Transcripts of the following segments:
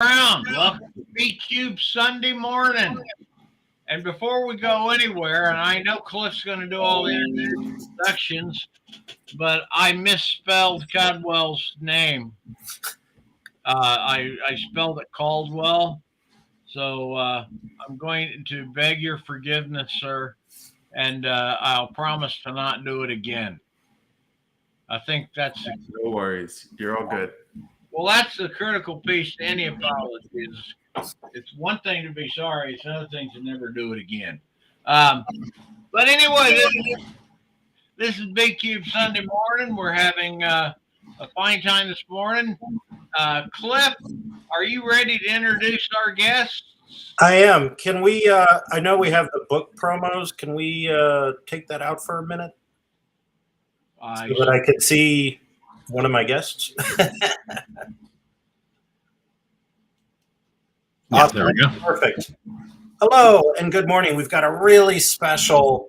Brown, welcome to B-Cube Sunday morning. And before we go anywhere, and I know Cliff's going to do all the introductions, but I misspelled Caldwell's name. I spelled it Caldwell, so I'm going to beg your forgiveness, sir, and I'll promise to not do it again. I think that's No worries. You're all good. well. That's the critical piece to any apology. It's one thing to be sorry; it's another thing to never do it again. Um, but anyway, this is Big Cube Sunday morning. We're having a fine time this morning. Cliff, are you ready to introduce our guests? I am. Can we? I know we have the book promos. Can we take that out for a minute so that I could see one of my guests? Yeah, there we go. Perfect. Hello and good morning. We've got a really special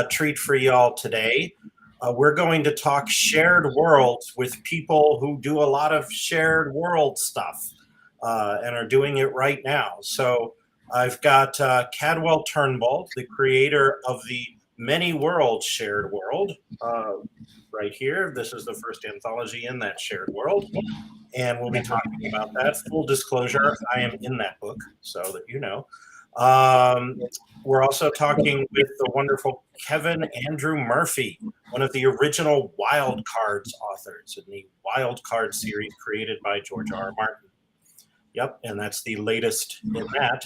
treat for y'all today. We're going to talk shared worlds with people who do a lot of shared world stuff and are doing it right now. So I've got Caldwell Turnbull, the creator of the Many Worlds Shared World, right here. This is the first anthology in that shared world. And we'll be talking about that. Full disclosure, I am in that book, so that you know. We're also talking with the wonderful Kevin Andrew Murphy, one of the original Wild Cards authors in the Wild Card series created by George R.R. Martin. Yep, and that's the latest in that.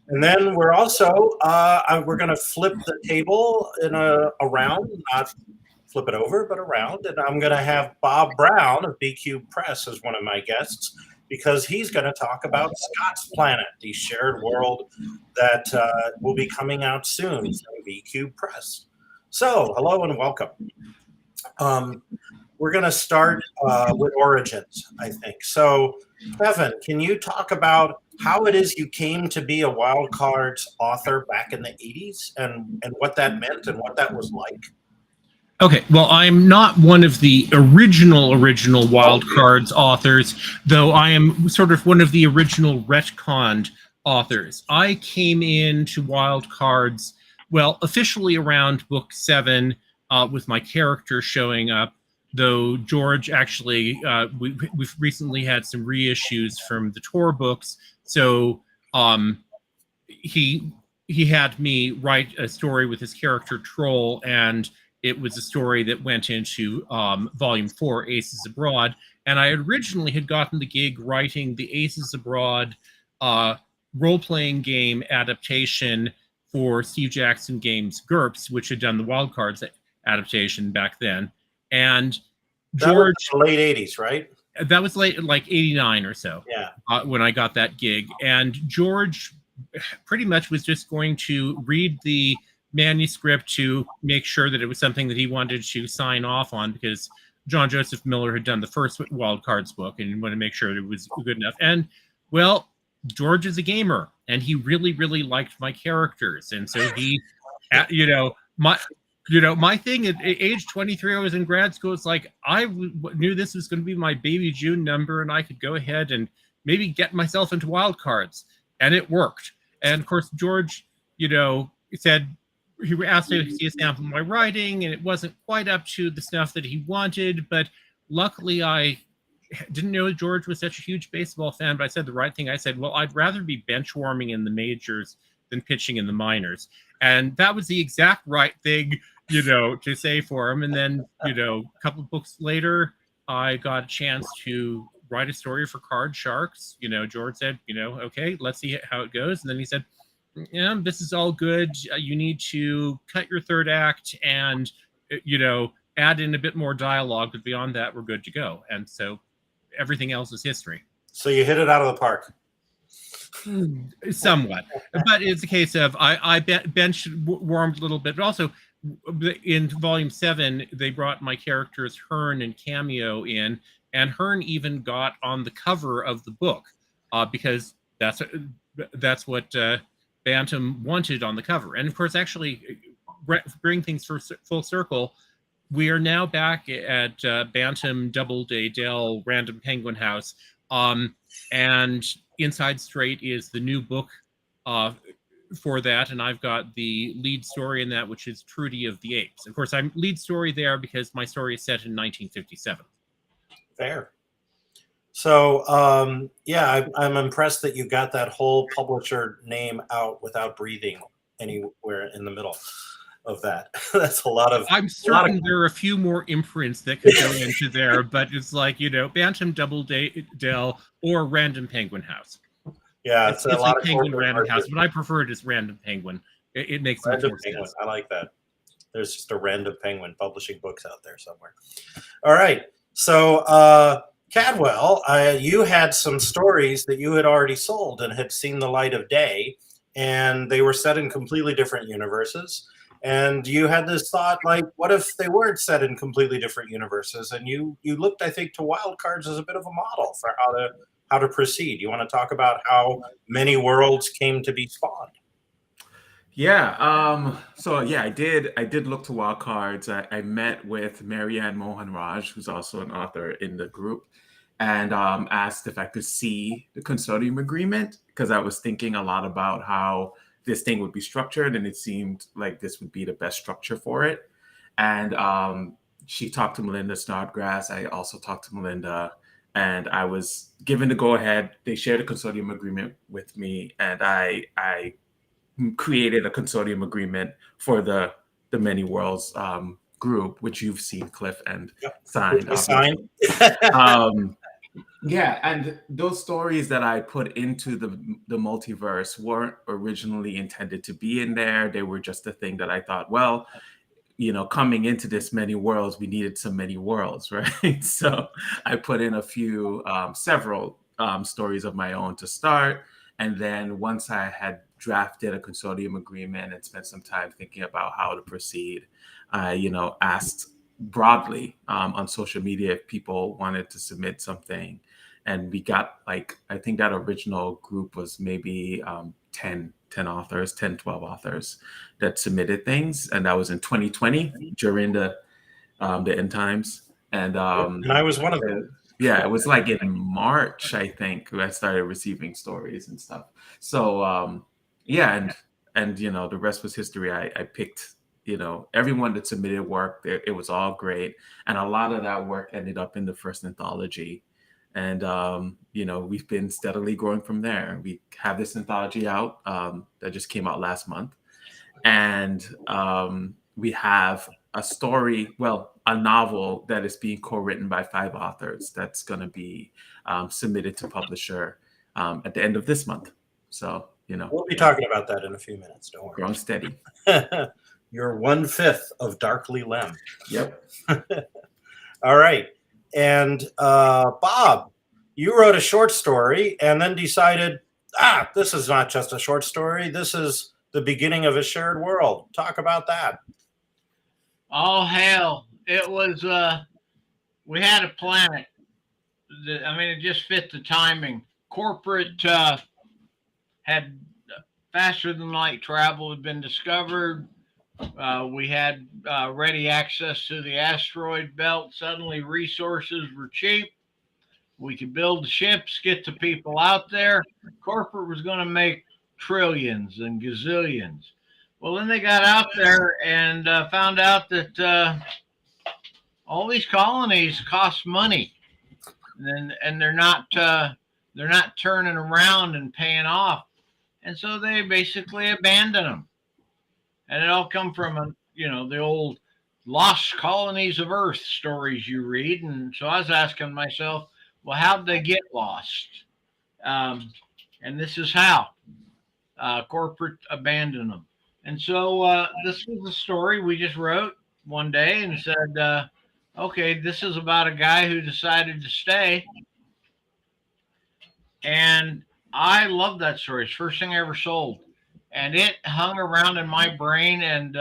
And then we're also, we're going to flip the table in around, not flip it over, but around. And I'm going to have Bob Brown of BQ Press as one of my guests, because he's going to talk about Scott's Planet, the shared world that will be coming out soon from BQ Press. So, hello and welcome. We're going to start with origins, I think. So, Kevin, can you talk about how it is you came to be a Wild Cards author back in the 80s and what that meant and what that was like? Okay, well, I'm not one of the original Wild Cards authors, though I am sort of one of the original retconned authors. I came into Wild Cards, well, officially around book 7, with my character showing up, though George actually, we've recently had some reissues from the Tor books, so he had me write a story with his character Troll, and it was a story that went into Volume 4, Aces Abroad. And I originally had gotten the gig writing the Aces Abroad role-playing game adaptation for Steve Jackson Games GURPS, which had done the Wild Cards adaptation back then. And George... That was the late 80s, right? That was late, like 89 or so. Yeah. When I got that gig. And George pretty much was just going to read the manuscript to make sure that it was something that he wanted to sign off on, because John Joseph Miller had done the first Wild Cards book and he wanted to make sure it was good enough. And, well, George is a gamer and he really, really liked my characters. And so he, my thing at age 23, I was in grad school. It's like, I knew this was going to be my baby June number and I could go ahead and maybe get myself into Wild Cards. And it worked. And of course, George, said, he asked me to see a sample of my writing, and it wasn't quite up to the stuff that he wanted, but luckily I didn't know George was such a huge baseball fan, but I said the right thing. I said, well, I'd rather be bench warming in the majors than pitching in the minors. And that was the exact right thing, to say for him. And then, a couple of books later, I got a chance to write a story for Card Sharks. George said, okay, let's see how it goes. And then he said, yeah, this is all good. You need to cut your third act and, add in a bit more dialogue. But beyond that, we're good to go. And so everything else is history. So you hit it out of the park. Somewhat. But it's a case of I bench warmed a little bit. But also in Volume 7, they brought my characters Hearn and Cameo in. And Hearn even got on the cover of the book because that's what... Bantam wanted on the cover. And of course, actually, bring things full circle, we are now back at Bantam Doubleday Dell Random Penguin House And Inside Straight is the new book for that, and I've got the lead story in that, which is Trudy of the Apes. Of course, I'm lead story there because my story is set in 1957. Fair. So, I'm impressed that you got that whole publisher name out without breathing anywhere in the middle of that. That's a lot of. I'm certain there are a few more imprints that could go into there, but it's like, Bantam Doubledale or Random Penguin House. Yeah, it's a lot of Penguin Random House, but I prefer it as Random Penguin. It makes much more sense. I like that. There's just a Random Penguin publishing books out there somewhere. All right. So, Caldwell, you had some stories that you had already sold and had seen the light of day, and they were set in completely different universes. And you had this thought, like, what if they weren't set in completely different universes? And you looked, I think, to wild cards as a bit of a model for how to proceed. You want to talk about how many worlds came to be spawned? Yeah. I did look to wild cards. I met with Marianne Mohanraj, who's also an author in the group, and asked if I could see the consortium agreement, because I was thinking a lot about how this thing would be structured, and it seemed like this would be the best structure for it. And she talked to Melinda Snodgrass. I also talked to Melinda, and I was given the go ahead. They shared a consortium agreement with me, and I created a consortium agreement for the Many Worlds group, which you've seen, Cliff, and signed. Yeah, and those stories that I put into the multiverse weren't originally intended to be in there. They were just a thing that I thought, well, coming into this Many Worlds, we needed some Many Worlds, right? So I put in several stories of my own to start. And then once I had drafted a consortium agreement and spent some time thinking about how to proceed, I, asked broadly on social media if people wanted to submit something. And we got, I think that original group was maybe 10 authors, 10, 12 authors that submitted things. And that was in 2020 during the end times. And I was one of them. Yeah, it was like in March, I think, I started receiving stories and stuff. So and the rest was history. I picked, everyone that submitted work. It was all great, and a lot of that work ended up in the first anthology. And we've been steadily growing from there. We have this anthology out that just came out last month, and we have a novel that is being co-written by 5 authors that's going to be submitted to publisher at the end of this month. So, we'll be talking about that in a few minutes. Don't worry. Growing steady. You're 1/5 of Darkly Lem. Yep. All right. And Bob, you wrote a short story and then decided, this is not just a short story. This is the beginning of a shared world. Talk about that. Oh, hell. It was, we had a planet. It just fit the timing. Corporate had faster than light travel had been discovered. We had ready access to the asteroid belt. Suddenly resources were cheap. We could build ships, get the people out there. Corporate was going to make trillions and gazillions. Well, then they got out there and found out that all these colonies cost money, and they're not turning around and paying off, and so they basically abandoned them. And it all come from the old lost colonies of Earth stories you read. And so I was asking myself, well, how'd they get lost? And this is how corporate abandoned them. And so this was a story we just wrote one day and said, okay, this is about a guy who decided to stay. And I love that story. It's the first thing I ever sold. And it hung around in my brain and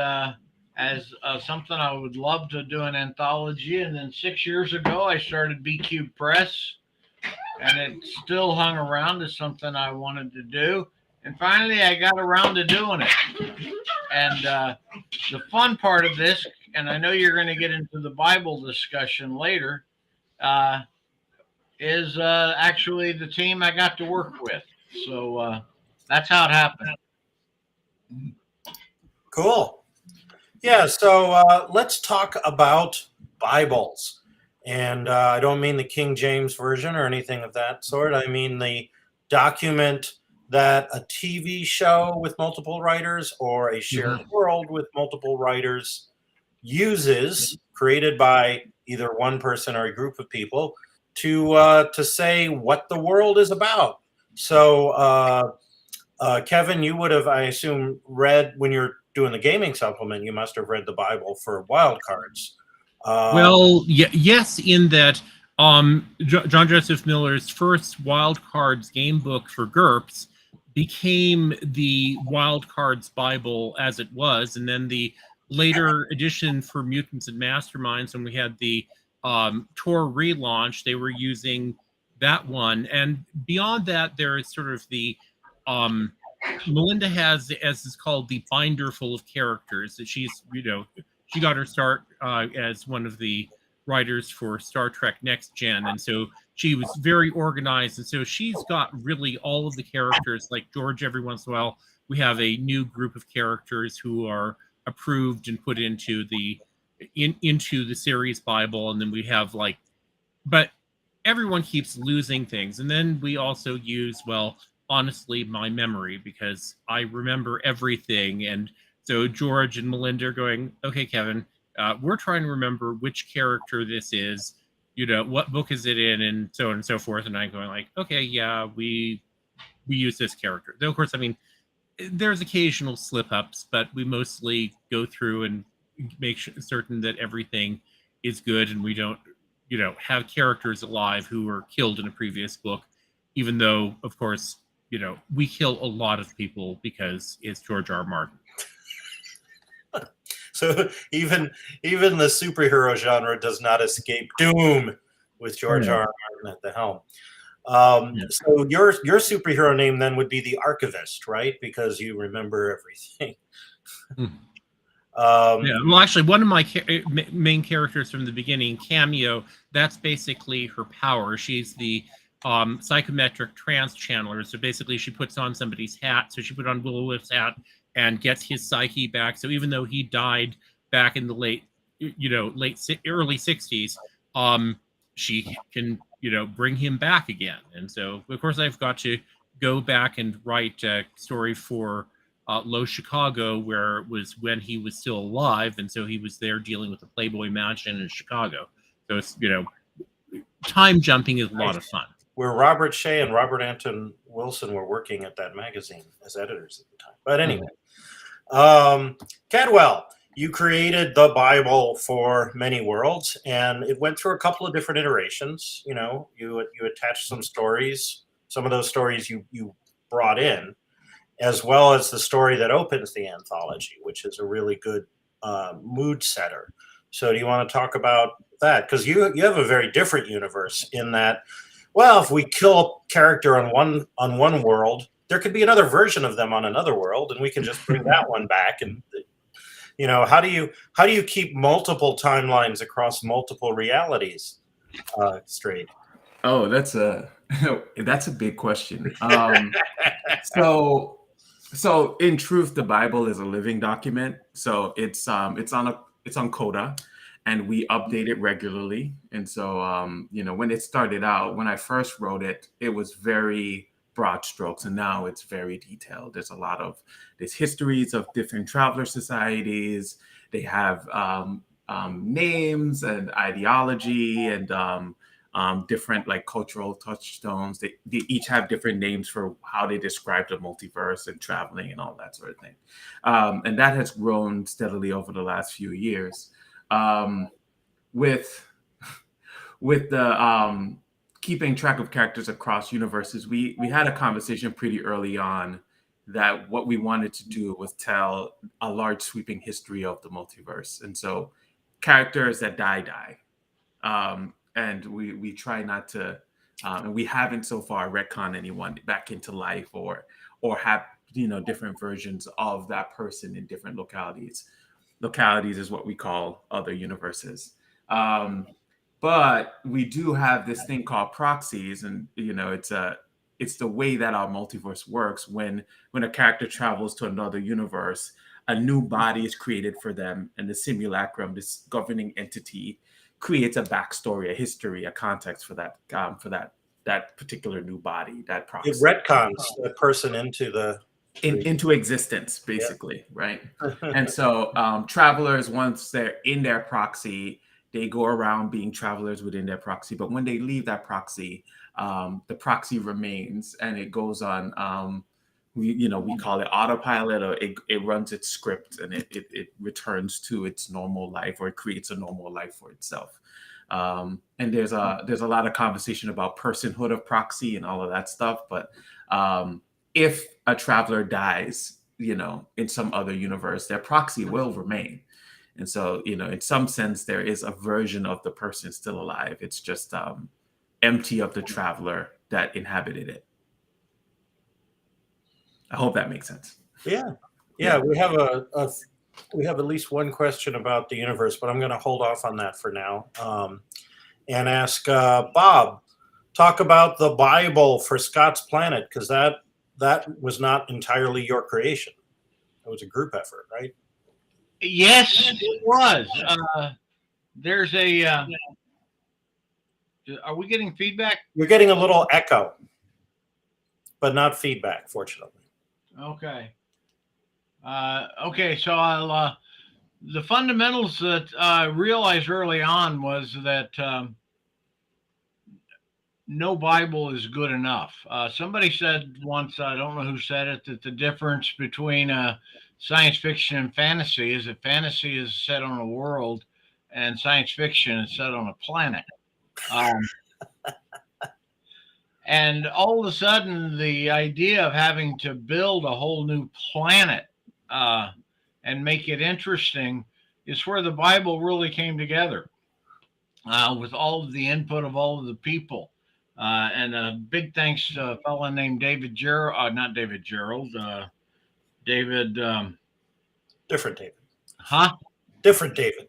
as something I would love to do an anthology. And then 6 years ago, I started BQ Press. And it still hung around as something I wanted to do. And finally, I got around to doing it. And the fun part of this, and I know you're going to get into the Bible discussion later, is actually the team I got to work with. So that's how it happened. Cool. Yeah, so let's talk about Bibles. And I don't mean the King James Version or anything of that sort. I mean the document that a TV show with multiple writers or a shared world with multiple writers uses, created by either one person or a group of people, to say what the world is about. So, Kevin, you would have, I assume, read when you're doing the gaming supplement. You must have read the Bible for wild cards. Well, yes, in that John Joseph Miller's first Wild Cards game book for GURPS became the Wild Cards Bible as it was, and then the later edition for Mutants and Masterminds, when we had the Tor relaunch, they were using that one. And beyond that, there is sort of the Melinda has, as is called, the binder full of characters that she's, she got her start as one of the writers for Star Trek Next Gen, and so she was very organized, and so she's got really all of the characters. Like George, every once in a while we have a new group of characters who are approved and put into the series Bible, and then we have but everyone keeps losing things, and then we also use, well, honestly, my memory, because I remember everything. And so George and Melinda are going, okay, Kevin, we're trying to remember which character this is, what book is it in, and so on and so forth. And I'm going like, okay, yeah, we use this character. Though, of course, I mean, there's occasional slip-ups, but we mostly go through and make certain that everything is good, and we don't, have characters alive who were killed in a previous book, even though, of course, we kill a lot of people because it's George R. R. Martin. So even the superhero genre does not escape doom with George R. R. Martin at the helm. So your superhero name then would be the Archivist, right? Because you remember everything. Well, actually, one of my main characters from the beginning, Cameo, that's basically her power. She's the psychometric trance channeler. So basically, she puts on somebody's hat. So she put on Will-O-Wisp's hat and gets his psyche back. So even though he died back in the early 60s, she can, bring him back again. And so, of course, I've got to go back and write a story for Low Chicago, where it was when he was still alive, and so he was there dealing with the Playboy Mansion in Chicago. So it's, time jumping is a lot of fun. Where Robert Shea and Robert Anton Wilson were working at that magazine as editors at the time. But anyway, Caldwell, you created the Bible for many worlds, and it went through a couple of different iterations. You attached some stories. Some of those stories you brought in, as well as the story that opens the anthology, which is a really good mood setter. So do you want to talk about that? Because you have a very different universe in that, well, if we kill a character on one world, there could be another version of them on another world, and we can just bring that one back. And how do you keep multiple timelines across multiple realities straight? Oh, that's a big question. So in truth, the Bible is a living document. So it's on Coda, and we update it regularly. And so when it started out, when I first wrote it, it was very broad strokes, and now it's very detailed. There's histories of different traveler societies. They have names and ideology and different cultural touchstones. They each have different names for how they describe the multiverse and traveling and all that sort of thing. And that has grown steadily over the last few years. With the keeping track of characters across universes, we had a conversation pretty early on that what we wanted to do was tell a large sweeping history of the multiverse. And so characters that die. And we try not to, and we haven't so far retcon anyone back into life or have different versions of that person in different localities. Localities is what we call other universes. But we do have this thing called proxies, and it's the way that our multiverse works. When a character travels to another universe, a new body is created for them, and the simulacrum, this governing entity, creates a backstory, a history, a context for that particular new body, that proxy. It retcons the person into existence, basically, right? And so travelers, once they're in their proxy, they go around being travelers within their proxy. But when they leave that proxy, the proxy remains, and it goes on. We call it autopilot, or it runs its script, and it returns to its normal life, or it creates a normal life for itself. And there's a lot of conversation about personhood of proxy and all of that stuff. But if a traveler dies, in some other universe, their proxy will remain. And so, in some sense, there is a version of the person still alive. It's just empty of the traveler that inhabited it. I hope that makes sense. Yeah. We have we have at least one question about the universe, but I'm going to hold off on that for now, and ask Bob, talk about the Bible for Scott's Planet, because that was not entirely your creation. It was a group effort, right? Yes, it was. There's a. Are we getting feedback? You're getting a little echo, but not feedback, fortunately. Okay. Okay, so I'll. The fundamentals that I realized early on was that no Bible is good enough. Somebody said once, I don't know who said it, that the difference between science fiction and fantasy is that fantasy is set on a world and science fiction is set on a planet. And all of a sudden, the idea of having to build a whole new planet and make it interesting is where the Bible really came together with all of the input of all of the people. And a big thanks to a fellow named David Gerald, not David Gerald, David. Different David. Huh? Different David.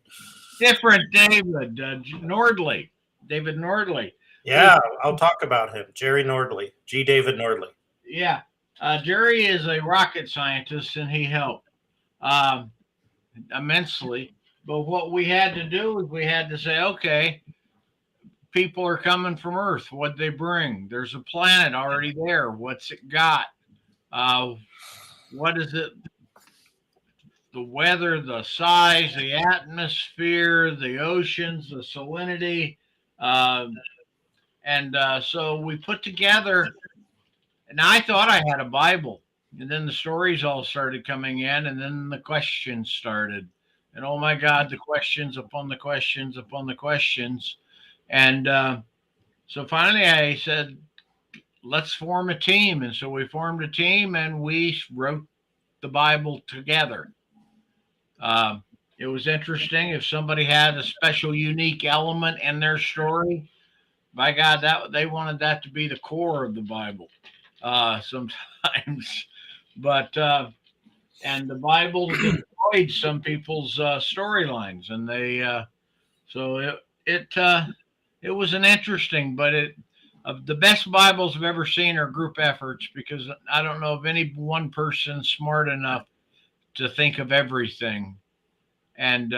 Different David. Nordley. David Nordley. Yeah, I'll talk about him. Jerry Nordley. G. David Nordley. Yeah. Jerry is a rocket scientist, and he helped immensely. But what we had to do is we had to say, okay, people are coming from Earth. What'd they bring? There's a planet already there. What's it got? What is it? The weather, the size, the atmosphere, the oceans, the salinity. And so we put together, and I thought I had a Bible. And then the stories all started coming in, and then the questions started. And oh my God, the questions upon the questions upon the questions. And so finally I said, let's form a team. And so we formed a team and we wrote the Bible together. It was interesting. If somebody had a special, unique element in their story, by God, that they wanted that to be the core of the Bible sometimes. But and the Bible destroyed some people's storylines, and they so it was an interesting, but the best Bibles I've ever seen are group efforts, because I don't know of any one person smart enough to think of everything. And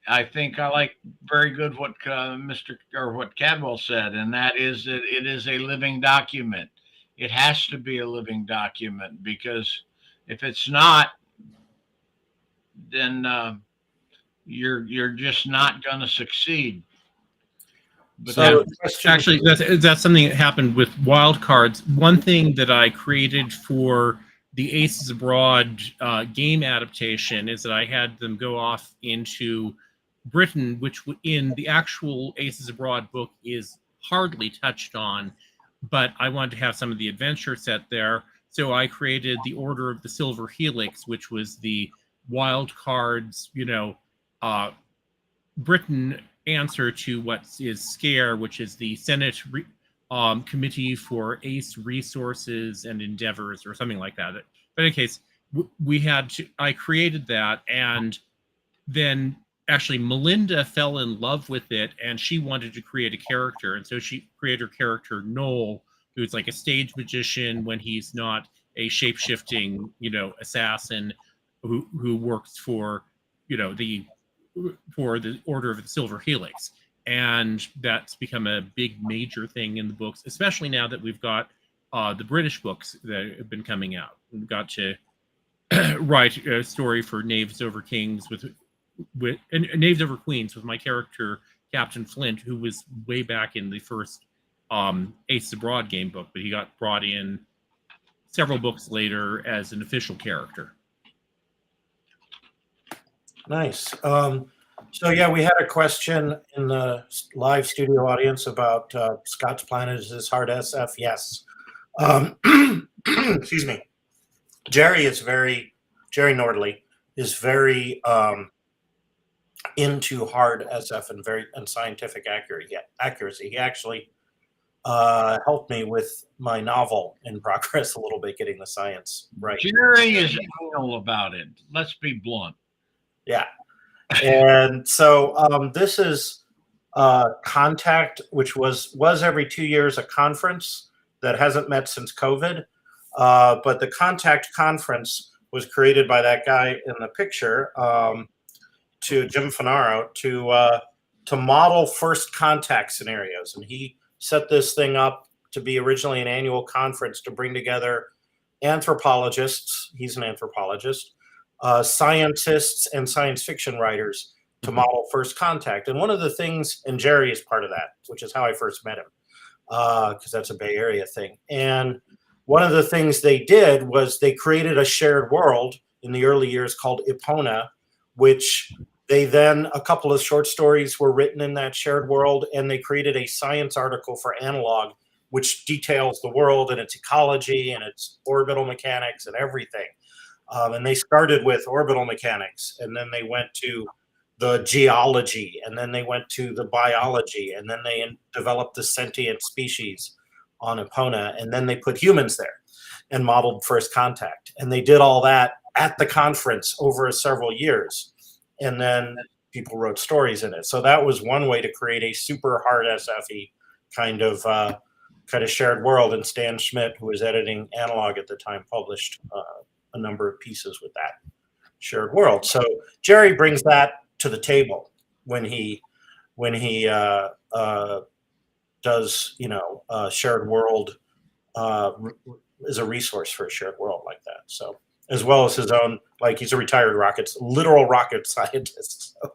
I think I like very good what what Caldwell said, and that is that it is a living document. It has to be a living document, because if it's not, then you're just not going to succeed. But So actually, that's something that happened with wild cards. One thing that I created for the Aces Abroad game adaptation is that I had them go off into Britain, which in the actual Aces Abroad book is hardly touched on, but I wanted to have some of the adventure set there. So I created the Order of the Silver Helix, which was the wild cards, Britain answer to what is SCARE, which is the Senate Committee for Ace Resources and Endeavors, or something like that. But in any case, I created that, and then actually Melinda fell in love with it, and she wanted to create a character, and so she created her character Noel, who's like a stage magician when he's not a shape-shifting, assassin who works for, the Order of the Silver Helix. And that's become a big major thing in the books, especially now that we've got the British books that have been coming out. We've got to write a story for Knaves Over Kings with and Knaves Over Queens with my character Captain Flint, who was way back in the first Ace Abroad game book, but he got brought in several books later as an official character. Nice. So yeah, we had a question in the live studio audience about Scott's Planet. Is this hard SF? Yes. Excuse me. Jerry Nordley is very into hard SF and scientific accuracy. He actually helped me with my novel in progress a little bit, getting the science right. Jerry is anal about it. Let's be blunt. Yeah. And so this is Contact, which was every 2 years a conference that hasn't met since COVID. But the Contact conference was created by that guy in the picture, to Jim Fanaro, to model first contact scenarios. And he set this thing up to be originally an annual conference to bring together anthropologists. He's an anthropologist. Scientists and science fiction writers to model first contact. And one of the things, and Jerry is part of that, which is how I first met him, because that's a Bay Area thing. And one of the things they did was they created a shared world in the early years called Epona, which they then, a couple of short stories were written in that shared world, and they created a science article for Analog, which details the world and its ecology and its orbital mechanics and everything. And they started with orbital mechanics, and then they went to the geology, and then they went to the biology, and then they developed the sentient species on Epona, and then they put humans there and modeled first contact. And they did all that at the conference over several years. And then people wrote stories in it. So that was one way to create a super hard SF-y kind of shared world. And Stan Schmidt, who was editing Analog at the time, published a number of pieces with that shared world. So Jerry brings that to the table when he does, shared world is a resource for a shared world like that. So as well as his own, like he's a retired literal rocket scientist. So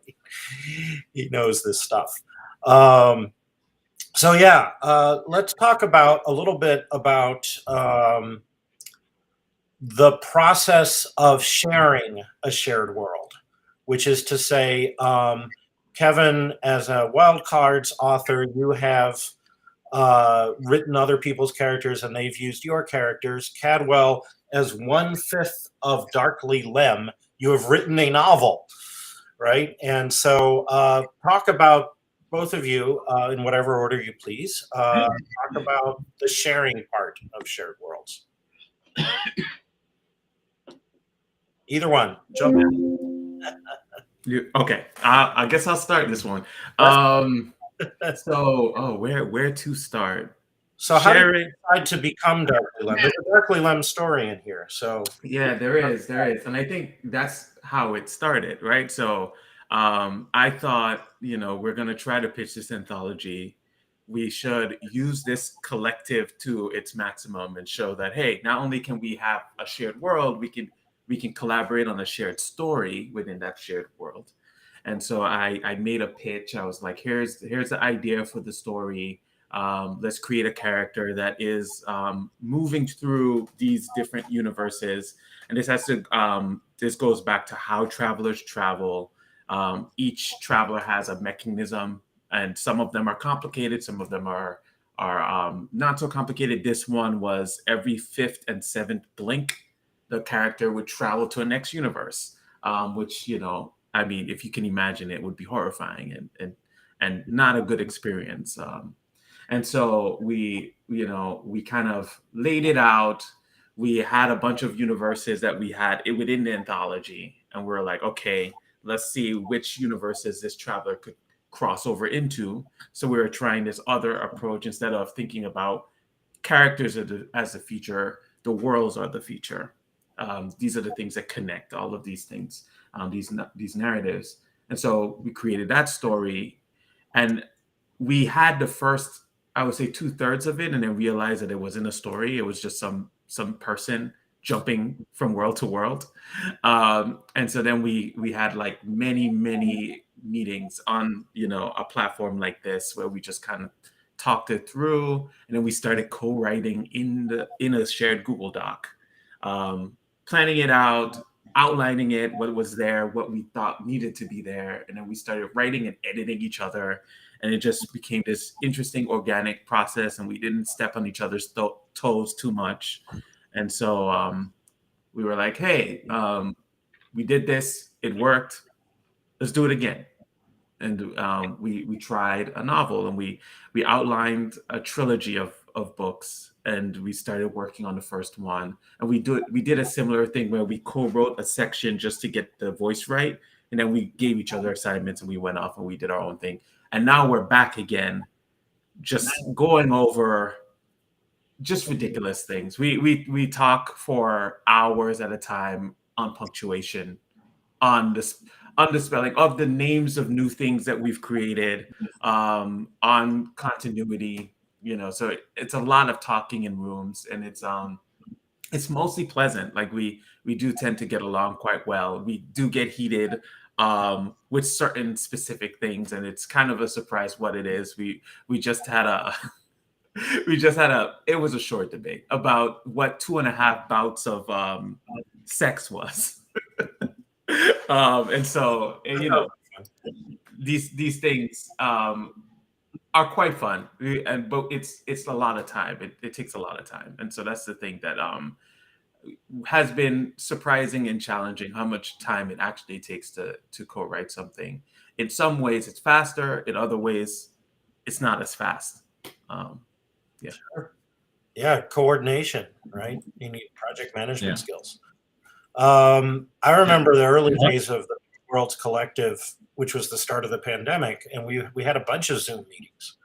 he knows this stuff. So yeah, let's talk about a little bit about the process of sharing a shared world, which is to say, Kevin, as a Wildcards author, you have written other people's characters and they've used your characters. Caldwell, as 1/5 of Darkly Lem, you have written a novel, right? And so talk about, both of you, in whatever order you please, talk about the sharing part of shared worlds. Either one, jump in. Okay, I guess I'll start this one. Where to start? So how did you decide to become Darkly Lem? There's a Darkly Lem story in here. So yeah, there is, and I think that's how it started, right? So I thought, we're gonna try to pitch this anthology. We should use this collective to its maximum and show that, hey, not only can we have a shared world, we can collaborate on a shared story within that shared world. And so I made a pitch. I was like, here's the idea for the story. Let's create a character that is moving through these different universes. And this goes back to how travelers travel. Each traveler has a mechanism, and some of them are complicated. Some of them are not so complicated. This one was every 5th and 7th blink, the character would travel to a next universe, which, if you can imagine, it would be horrifying and not a good experience. And so we kind of laid it out. We had a bunch of universes that we had within the anthology, and we're like, okay, let's see which universes this traveler could cross over into. So we were trying this other approach. Instead of thinking about characters as the feature, the worlds are the feature. These are the things that connect all of these things, these narratives. And so we created that story, and we had the first, I would say, 2/3 of it, and then realized that it wasn't a story. It was just some person jumping from world to world. And so then we had like many meetings on a platform like this, where we just kind of talked it through, and then we started co-writing in a shared Google Doc, planning it out, outlining it, what was there, what we thought needed to be there, and then we started writing and editing each other, and it just became this interesting organic process, and we didn't step on each other's toes too much. And so we were like, hey, we did this, it worked, let's do it again. And we tried a novel, and we outlined a trilogy of books, and we started working on the first one. And we did a similar thing where we co-wrote a section just to get the voice right, and then we gave each other assignments, and we went off and we did our own thing. And now we're back again, just going over just ridiculous things. We talk for hours at a time on punctuation, on the spelling of the names of new things that we've created, on continuity. So it's a lot of talking in rooms, and it's mostly pleasant. Like we do tend to get along quite well. We do get heated with certain specific things, and it's kind of a surprise what it is. We just had a it was a short debate about what 2.5 bouts of sex was. And so, these things are quite fun, but it's a lot of time. It takes a lot of time, and so that's the thing that has been surprising and challenging, how much time it actually takes to co-write something. In some ways, it's faster. In other ways, it's not as fast. Yeah. Sure. Yeah, coordination, right? You need project management skills. I remember the early days of the Worlds Collective, which was the start of the pandemic, and we had a bunch of Zoom meetings,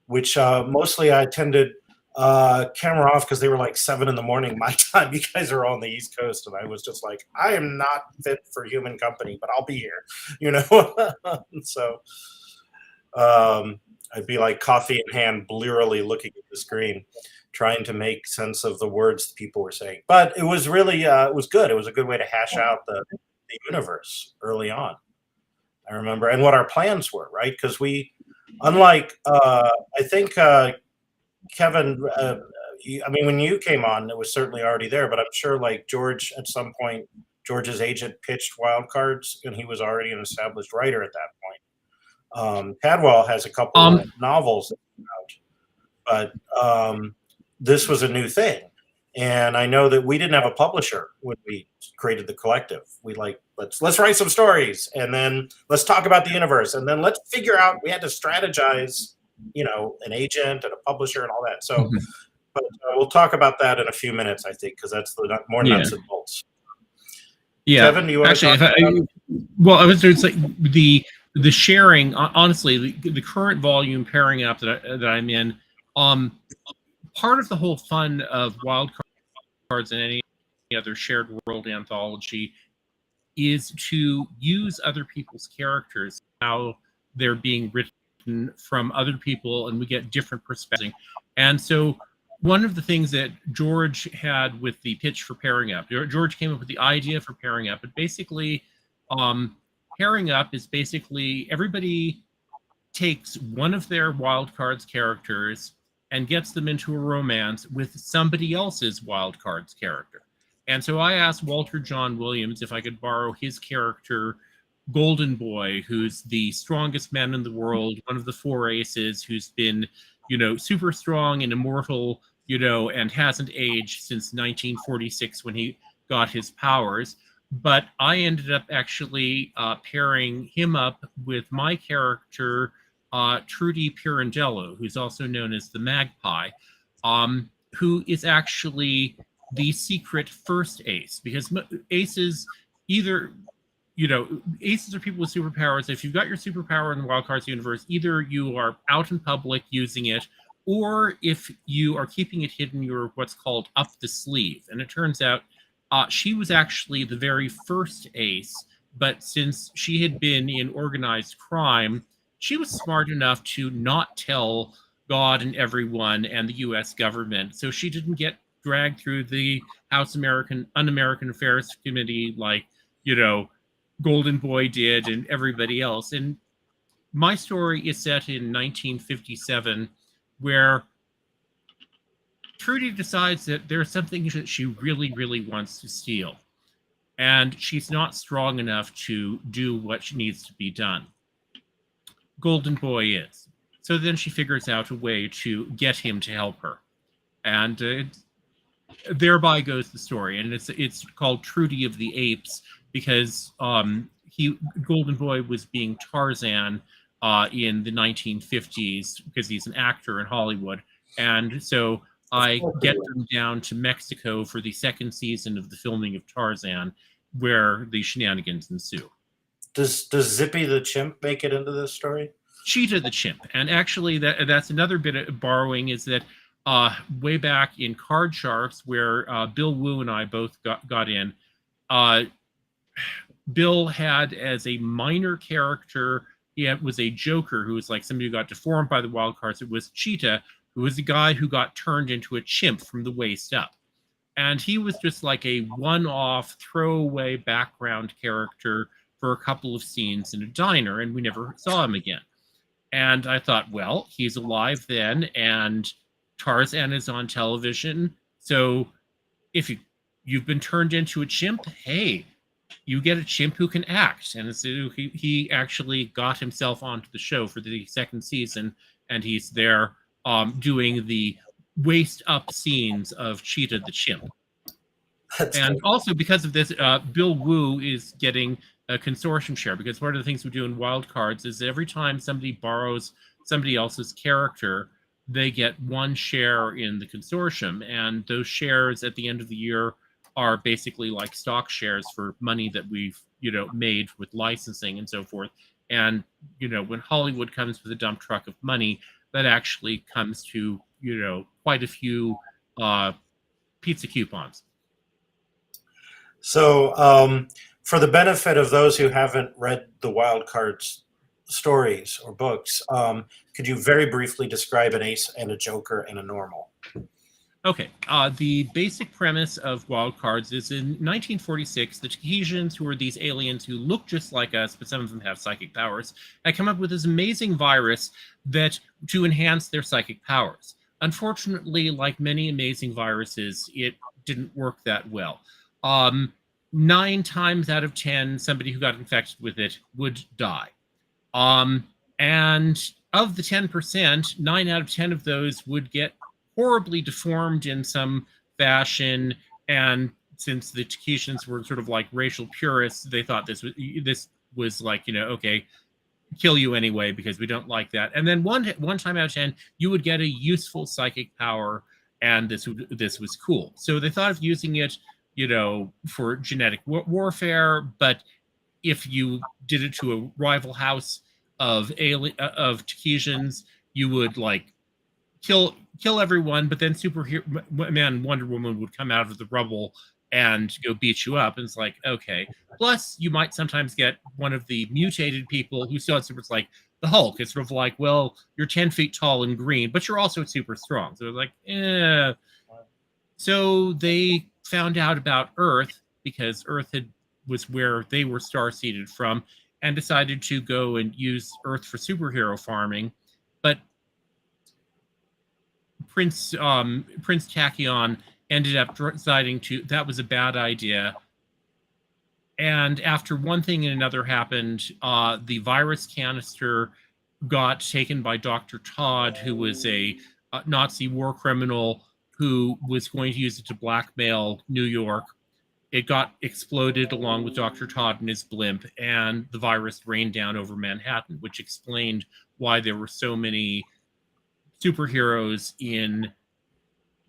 which mostly I attended camera off because they were like 7 a.m. my time. You guys are all on the East Coast, and I was just like, I am not fit for human company, but I'll be here, So I'd be like coffee in hand, blearily looking at the screen, trying to make sense of the words people were saying. But it was really, it was good. It was a good way to hash out the universe early on. I remember, and what our plans were, right? Because we, unlike, I think, Kevin, when you came on, it was certainly already there, but I'm sure like George, at some point, George's agent pitched Wildcards, and he was already an established writer at that point. Caldwell has a couple of novels out, but this was a new thing. And I know that we didn't have a publisher when we created the collective. We let's write some stories, and then let's talk about the universe, and then let's figure out, we had to strategize, an agent and a publisher and all that. So, but we'll talk about that in a few minutes, I think, because that's the more nuts and bolts. Yeah. Kevin, do you want to talk well, I was going to say the sharing, honestly, the current volume pairing up that I'm in, part of the whole fun of Wildcards and any other shared world anthology is to use other people's characters, how they're being written from other people, and we get different perspectives. And so one of the things that George had with the pitch for Pairing Up, George came up with the idea for Pairing Up, but basically Pairing Up is basically everybody takes one of their Wildcards characters and gets them into a romance with somebody else's Wildcards character. And so I asked Walter John Williams if I could borrow his character, Golden Boy, who's the strongest man in the world, one of the 4 aces, who's been, super strong and immortal, and hasn't aged since 1946 when he got his powers. But I ended up actually pairing him up with my character, Trudy Pirandello, who's also known as the Magpie, who is actually the secret first ace, because aces either aces are people with superpowers. If you've got your superpower in the Wild Cards universe, either you are out in public using it, or if you are keeping it hidden, you're what's called up the sleeve. And it turns out she was actually the very first ace, but since she had been in organized crime, she was smart enough to not tell God and everyone and the U.S. government, so she didn't get dragged through the House Un-American Affairs Committee like, Golden Boy did and everybody else. And my story is set in 1957, where Trudy decides that there's something that she really, really wants to steal. And she's not strong enough to do what needs to be done. Golden Boy is. So then she figures out a way to get him to help her. And thereby goes the story. And it's called Trudy of the Apes because Golden Boy was being Tarzan in the 1950s because he's an actor in Hollywood. And so I get them down to Mexico for the second season of the filming of Tarzan, where the shenanigans ensue. Does Zippy the chimp make it into this story? Cheetah the chimp. And actually, that's another bit of borrowing, is that way back in Card Sharks, where Bill Wu and I both got in, Bill had as a minor character, it was a Joker who was like somebody who got deformed by the wild cards. It was Cheetah, who was a guy who got turned into a chimp from the waist up. And he was just like a one-off throwaway background character for a couple of scenes in a diner, and we never saw him again. And I thought, well, he's alive then, and Tarzan is on television. So if you've been turned into a chimp, hey, you get a chimp who can act. And so he actually got himself onto the show for the second season, and he's there doing the waist up scenes of Cheetah the chimp. And also because of this, Bill Wu is getting a consortium share, because one of the things we do in Wild Cards is every time somebody borrows somebody else's character, they get one share in the consortium, and those shares at the end of the year are basically like stock shares for money that we've made with licensing and so forth. And when Hollywood comes with a dump truck of money, that actually comes to quite a few pizza coupons. So for the benefit of those who haven't read the Wild Cards stories or books, could you very briefly describe an ace and a joker and a normal? Okay. The basic premise of Wild Cards is in 1946, the Tahitians, who are these aliens who look just like us, but some of them have psychic powers, had come up with this amazing virus to enhance their psychic powers. Unfortunately, like many amazing viruses, it didn't work that well. 9 times out of 10, somebody who got infected with it would die. And of the 10%, 9 out of 10 of those would get horribly deformed in some fashion. And since the Tahitians were sort of like racial purists, they thought this was like, okay, kill you anyway because we don't like that. And then one time out of 10, you would get a useful psychic power, and this was cool. So they thought of using it, for genetic warfare. But if you did it to a rival house of Tahitians, you would like kill everyone, but then Superman Wonder Woman would come out of the rubble and go beat you up. And it's like, okay. Plus, you might sometimes get one of the mutated people who still had super, like the Hulk. It's sort of like, well, you're 10 feet tall and green, but you're also super strong. So it's like, eh. So they found out about Earth, because Earth was where they were star-seeded from, and decided to go and use Earth for superhero farming. But Prince Tachyon ended up deciding that was a bad idea. And after one thing and another happened, the virus canister got taken by Dr. Todd, who was a Nazi war criminal who was going to use it to blackmail New York. It got exploded along with Dr. Todd and his blimp, and the virus rained down over Manhattan, which explained why there were so many superheroes in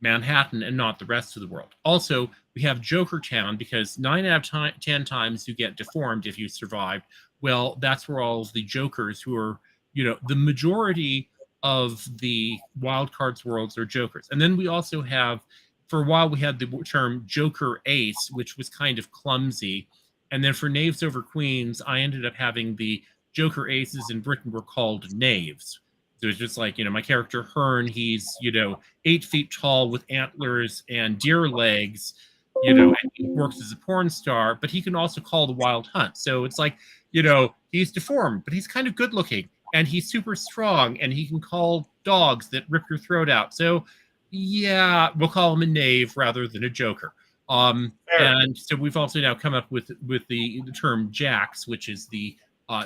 Manhattan and not the rest of the world. Also, we have Joker Town because 9 out of 10 times you get deformed if you survived. Well, that's where all of the Jokers who are, the majority of the wild cards worlds are Jokers. And then we also have, for a while, we had the term Joker Ace, which was kind of clumsy. And then for Knaves over Queens, I ended up having the Joker Aces in Britain were called Knaves. So it's just like, my character Hearn, he's, 8 feet tall with antlers and deer legs, and he works as a porn star, but he can also call the Wild Hunt. So it's like, he's deformed, but he's kind of good looking and he's super strong and he can call dogs that rip your throat out. So yeah, we'll call him a knave rather than a joker. And so we've also now come up with the term jacks, which is the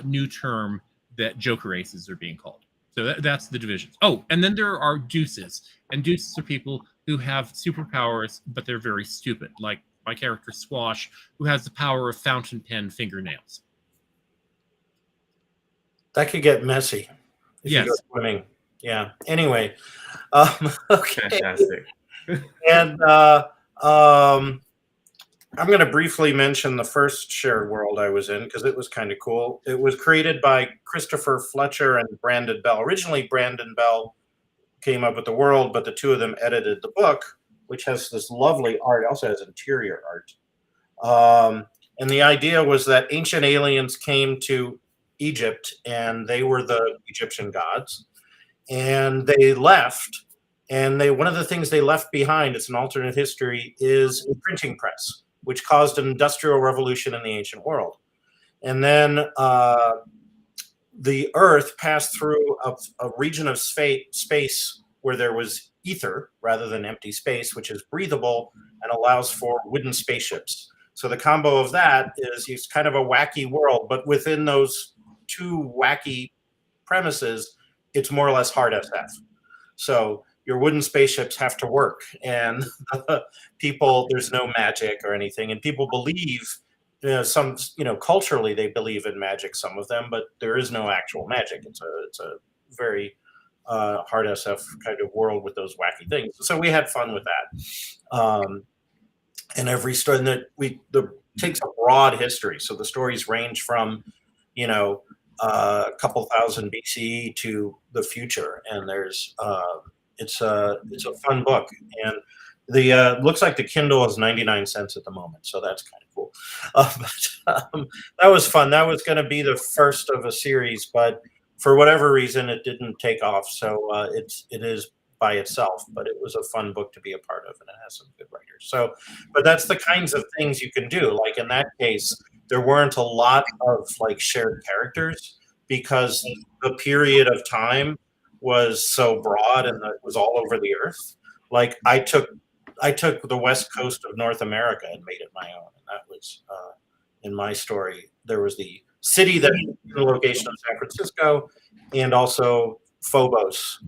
new term that joker aces are being called. So that's the divisions. Oh, and then there are deuces. And deuces are people who have superpowers, but they're very stupid. Like my character Squash, who has the power of fountain pen fingernails. That could get messy if you go swimming. Yeah. Anyway. Okay. Fantastic. And I'm going to briefly mention the first shared world I was in because it was kind of cool. It was created by Christopher Fletcher and Brandon Bell. Originally, Brandon Bell came up with the world, but the two of them edited the book, which has this lovely art. It also has interior art. And the idea was that ancient aliens came to Egypt, and they were the Egyptian gods. And they left. And one of the things they left behind, it's an alternate history, is a printing press, which caused an industrial revolution in the ancient world. And then the Earth passed through a region of space where there was ether rather than empty space, which is breathable and allows for wooden spaceships. So the combo of that is it's kind of a wacky world, but within those two wacky premises, it's more or less hard SF. So your wooden spaceships have to work, and people, there's no magic or anything, and people believe, culturally they believe in magic, some of them, but there is no actual magic. It's a very hard SF kind of world with those wacky things. So we had fun with that. And every story that takes a broad history. So the stories range from, a couple thousand BCE to the future, and there's it's a fun book, and the looks like the Kindle is 99 cents at the moment, so that's kind of cool. But that was fun. That was going to be the first of a series, but for whatever reason, it didn't take off. So it is by itself, but it was a fun book to be a part of, and it has some good writers. So, but that's the kinds of things you can do. Like in that case, there weren't a lot of like shared characters because the period of time was so broad and it was all over the earth. Like I took the west coast of North America and made it my own, and that was in my story. There was the city that the location of San Francisco, and also Phobos,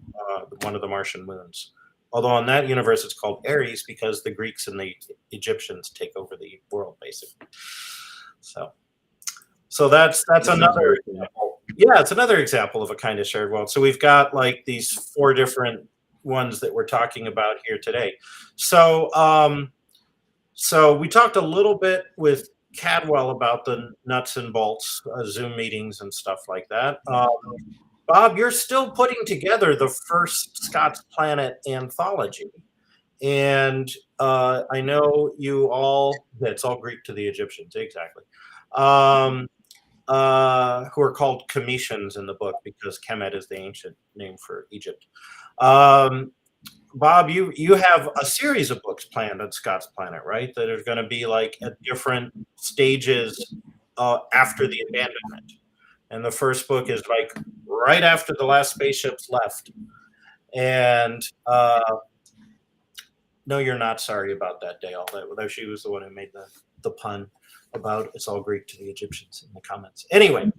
one of the Martian moons. Although in that universe it's called Ares because the Greeks and the Egyptians take over the world basically. So that's another example. Yeah, it's another example of a kind of shared world. So we've got like these 4 different ones that we're talking about here today. So so we talked a little bit with Caldwell about the nuts and bolts, Zoom meetings and stuff like that. Bob, you're still putting together the first Scott's Planet anthology. And I know you all, it's all Greek to the Egyptians, exactly, who are called Cometians in the book because Kemet is the ancient name for Egypt. Bob, you have a series of books planned on Scott's Planet, right? That are going to be like at different stages after the abandonment. And the first book is like right after the last spaceships left. And no, you're not sorry about that, Dale. That she was the one who made the pun about it's all Greek to the Egyptians in the comments. Anyway,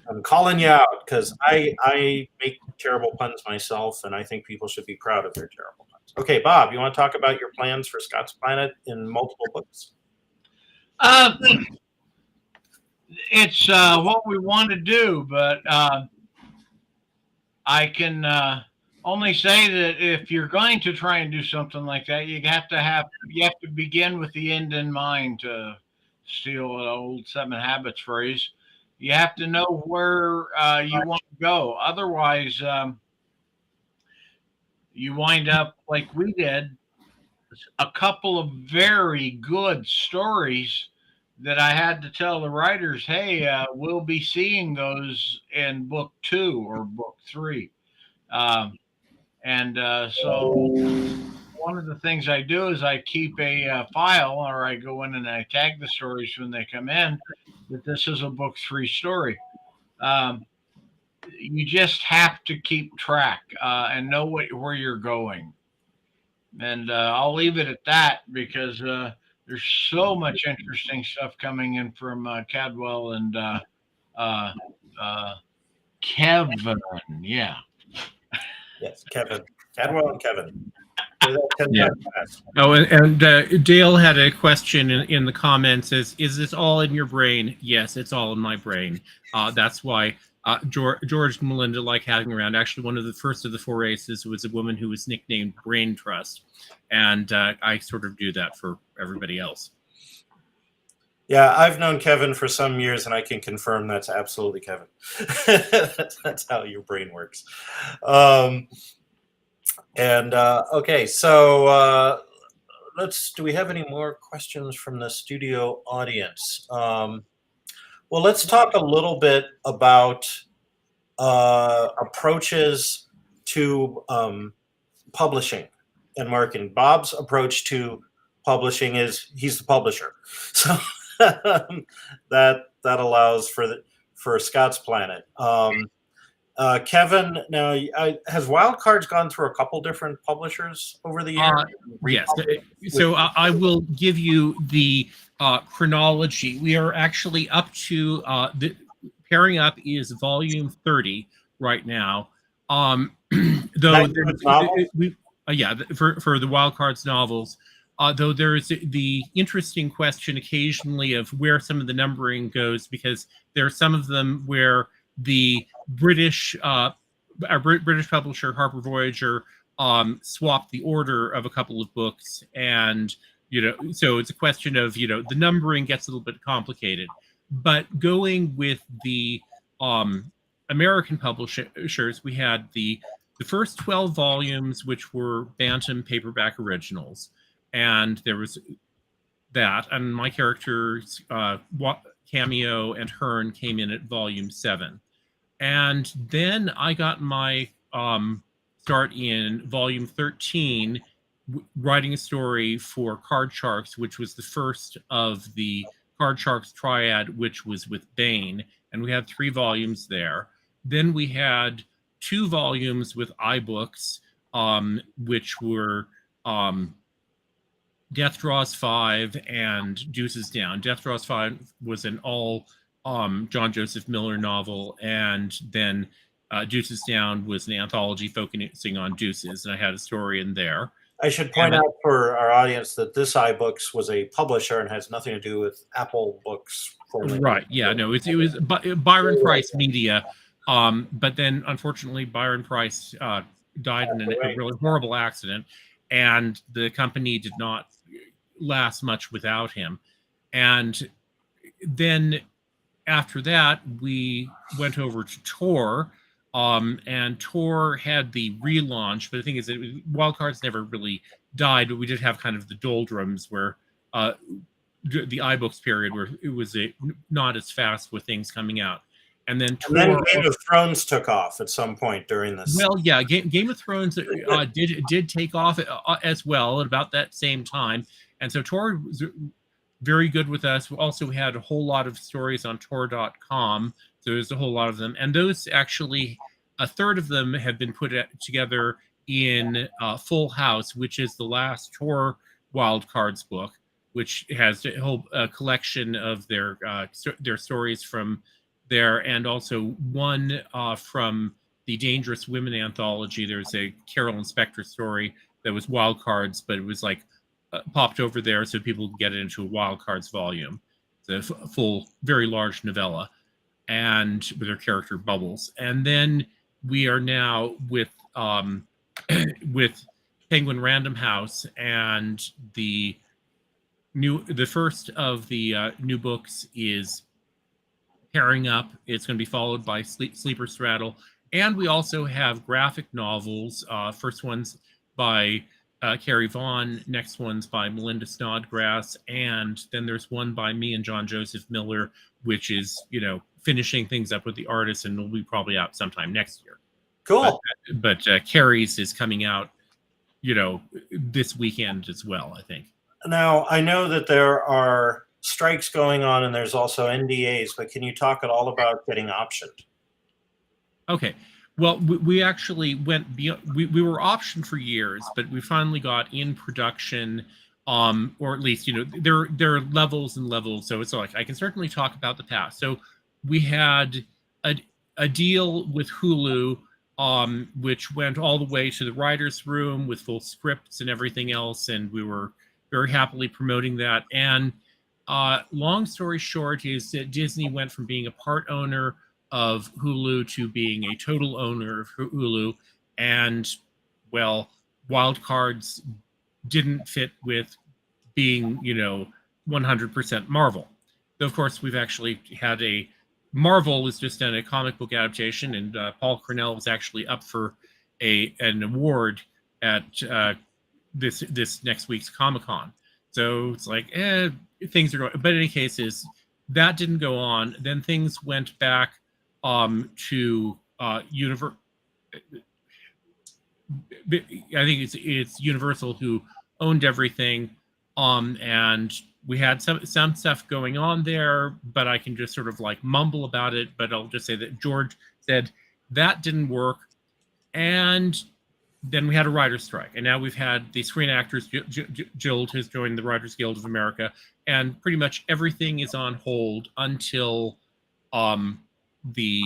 I'm calling you out because I make terrible puns myself, and I think people should be proud of their terrible puns. Okay, Bob, you want to talk about your plans for Scott's Planet in multiple books? It's what we want to do, but I can only say that if you're going to try and do something like that, you have to begin with the end in mind. To steal an old Seven Habits phrase, you have to know where you want to go. Otherwise, you wind up like we did, a couple of very good stories that I had to tell the writers, hey, we'll be seeing those in book two or book three. Um, and so one of the things I do is I keep a file, or I go in and I tag the stories when they come in that this is a book three story. Um, you just have to keep track and know where you're going. And I'll leave it at that because there's so much interesting stuff coming in from Cadwell and uh, uh, Kevin. Yeah. Yes, Kevin. Cadwell and Kevin. Say that 10 Yeah. times fast. Oh, and Dale had a question in the comments. Is this all in your brain? Yes, it's all in my brain. That's why George and Melinda like having around. Actually, one of the first of the four races was a woman who was nicknamed Brain Trust. And I sort of do that for everybody else. Yeah, I've known Kevin for some years, and I can confirm that's absolutely Kevin. That's how your brain works. Okay, so do we have any more questions from the studio audience? Well, let's talk a little bit about approaches to publishing and marketing. Bob's approach to publishing is he's the publisher, so that allows for Scott's Planet. Kevin, now has Wild Cards gone through a couple different publishers over the years? Yes. So I will give you the chronology. We are actually up to the pairing up is volume 30 right now. Though for the Wild Cards novels. Though there's the interesting question occasionally of where some of the numbering goes, because there are some of them where the British publisher Harper Voyager swapped the order of a couple of books, and so it's a question of the numbering gets a little bit complicated. But going with the American publishers, we had the first 12 volumes, which were Bantam paperback originals. And there was that, and my characters, Cameo and Hearn, came in at volume 7. And then I got my start in volume 13, writing a story for Card Sharks, which was the first of the Card Sharks triad, which was with Bane. And we had 3 volumes there. Then we had 2 volumes with iBooks, which were Death Draws 5 and Deuces Down. Death Draws 5 was an all John Joseph Miller novel, and then Deuces Down was an anthology focusing on deuces, and I had a story in there. I should point out for our audience that this iBooks was a publisher and has nothing to do with Apple Books. Right, yeah, no, it was Byron Price Media, but then unfortunately Byron Price died in a really horrible accident, and the company did not last much without him. And then after that, we went over to Tor, and Tor had the relaunch. But the thing is that Wild Cards never really died, but we did have kind of the doldrums where the iBooks period where it was not as fast with things coming out. And then Game of Thrones took off at some point during this. Well, yeah, Game of Thrones did take off as well at about that same time. And so Tor was very good with us. We also had a whole lot of stories on Tor.com. So there's a whole lot of them. And those actually, a third of them have been put together in Full House, which is the last Tor Wild Cards book, which has a whole collection of their stories from there, and also one from the Dangerous Women anthology. There's a Carolyn Spector story that was Wild Cards, but it was like popped over there so people could get it into a Wild Cards volume. It's a full, very large novella, and with her character Bubbles. And then we are now with with Penguin Random House, and the first of the new books is pairing up. It's going to be followed by Sleeper Straddle, and we also have graphic novels. First one's by Carrie Vaughn, next one's by Melinda Snodgrass, and then there's one by me and John Joseph Miller, which is, finishing things up with the artist, and will be probably out sometime next year. Cool. But Carrie's is coming out, this weekend as well, I think. Now, I know that there are strikes going on and there's also NDAs, but can you talk at all about getting optioned? Okay. Well, we actually went beyond, we were optioned for years, but we finally got in production, or at least, there are levels and levels. So it's like, I can certainly talk about the past. So we had a deal with Hulu, which went all the way to the writer's room with full scripts and everything else. And we were very happily promoting that. And long story short is that Disney went from being a part owner of Hulu to being a total owner of Hulu. And, well, wild cards didn't fit with being, 100% Marvel. Though, of course, we've actually had Marvel has just done a comic book adaptation, and Paul Cornell was actually up for an award at this next week's Comic-Con. So it's like, things are going. But in any case, that didn't go on. Then things went back to Universal. I think it's Universal who owned everything, and we had some stuff going on there, but I can just sort of like mumble about it. But I'll just say that George said that didn't work, and then we had a writer's strike, and now we've had the Screen Actors Guild has joined the Writers Guild of America, and pretty much everything is on hold until the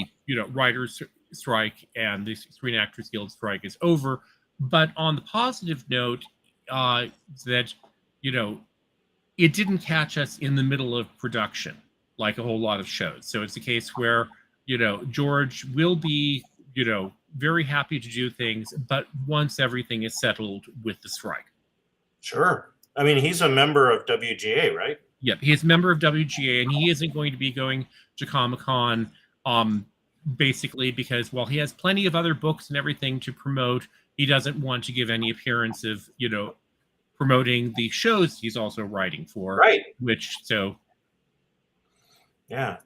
writers strike and the Screen Actors Guild strike is over. But on the positive note, that it didn't catch us in the middle of production like a whole lot of shows. So it's a case where George will be very happy to do things, but once everything is settled with the strike. Sure. I mean, he's a member of WGA, right? Yep, he's a member of WGA, and he isn't going to be going to Comic-Con, basically because while he has plenty of other books and everything to promote, he doesn't want to give any appearance of, promoting the shows he's also writing for. Right. Yeah.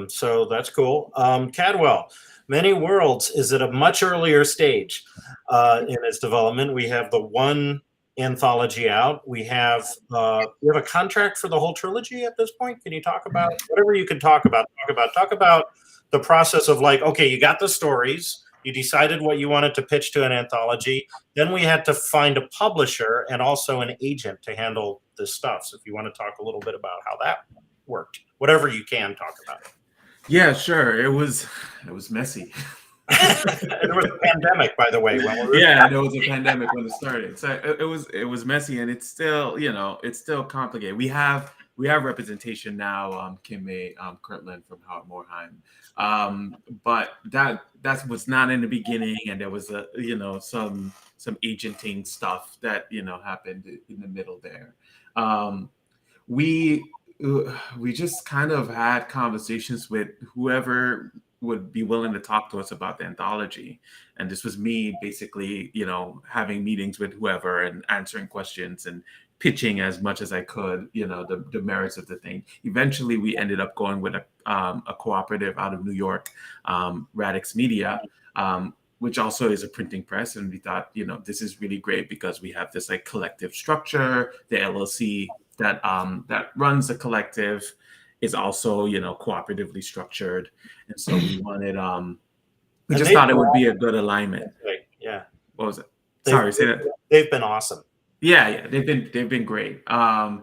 So that's cool. Caldwell, Many Worlds is at a much earlier stage in its development. We have the one anthology out. We have a contract for the whole trilogy at this point. Can you talk about whatever you can talk about? Talk about the process of like, okay, you got the stories, you decided what you wanted to pitch to an anthology. Then we had to find a publisher and also an agent to handle this stuff. So if you want to talk a little bit about how that worked, whatever you can talk about. Yeah, sure. It was messy. There was a pandemic, by the way. Yeah, there was a pandemic when it started. So it was messy, and it's still, it's still complicated. We have representation now. Kim May Kirtland from Howard Moorheim, but that was not in the beginning, and there was some agenting stuff that happened in the middle there. We just kind of had conversations with whoever would be willing to talk to us about the anthology. And this was me basically, having meetings with whoever and answering questions and pitching as much as I could, the merits of the thing. Eventually, we ended up going with a cooperative out of New York, Radix Media, which also is a printing press. And we thought, this is really great because we have this like collective structure. The LLC that runs the collective is also, cooperatively structured. And so we wanted, we just thought it would be a good alignment. Yeah. What was it? Sorry, say that. They've been awesome. Yeah, they've been great. And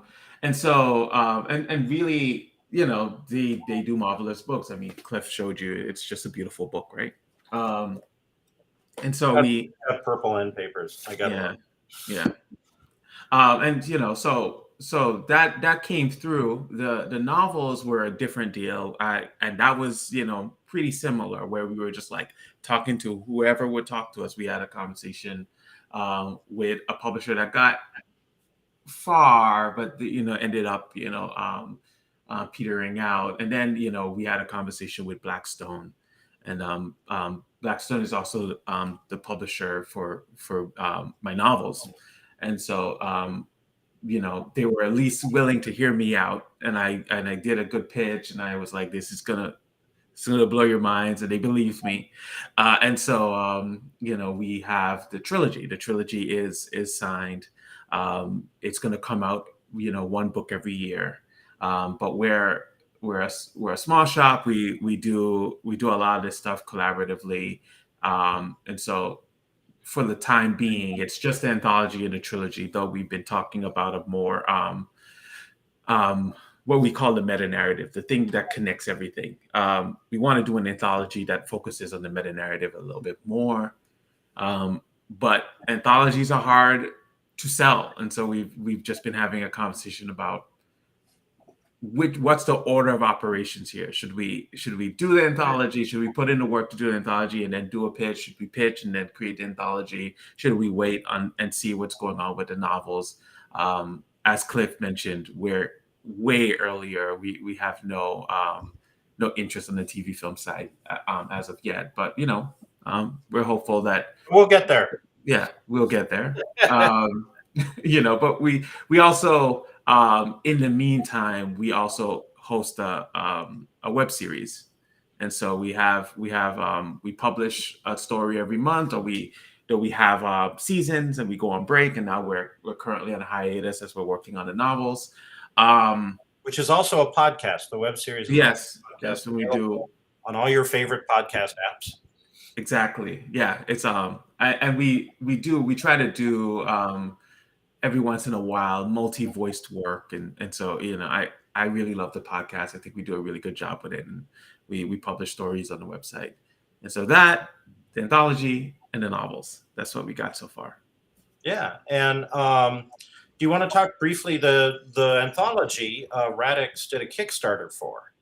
so, and really, they do marvelous books. I mean, Cliff showed you, it's just a beautiful book, right? And so we have purple end papers. I got one. Yeah. And so that came through. The novels were a different deal. And that was, pretty similar, where we were just like talking to whoever would talk to us. We had a conversation with a publisher that got far, but ended up petering out. And then we had a conversation with Blackstone, and Blackstone is also the publisher for my novels, and so they were at least willing to hear me out, and I did a good pitch, and I was like, this is gonna blow your minds, and they believed me. And so we have the trilogy. The trilogy is signed. It's going to come out one book every year. But we're a small shop. We do a lot of this stuff collaboratively. And so for the time being, it's just the anthology and the trilogy, though we've been talking about a more what we call the meta narrative, the thing that connects everything. We want to do an anthology that focuses on the meta narrative a little bit more. But anthologies are hard to sell. And so we've just been having a conversation about what's the order of operations here. Should we do the anthology? Should we put in the work to do the anthology and then do a pitch? Should we pitch and then create the anthology? Should we wait and see what's going on with the novels? As Cliff mentioned, we're way earlier. We have no interest on the TV film side as of yet, but we're hopeful that we'll get there. Yeah, we'll get there. But we also in the meantime we also host a web series, and so we publish a story every month, or we have seasons, and we go on break, and now we're currently on a hiatus as we're working on the novels. Which is also a podcast. The web series. Yes, we do on all your favorite podcast apps. Exactly. Yeah, it's we try to do every once in a while multi-voiced work, and so I really love the podcast. I think we do a really good job with it, and we publish stories on the website, and so that the anthology and the novels. That's what we got so far. Yeah, and do you want to talk briefly the anthology Radix did a Kickstarter for?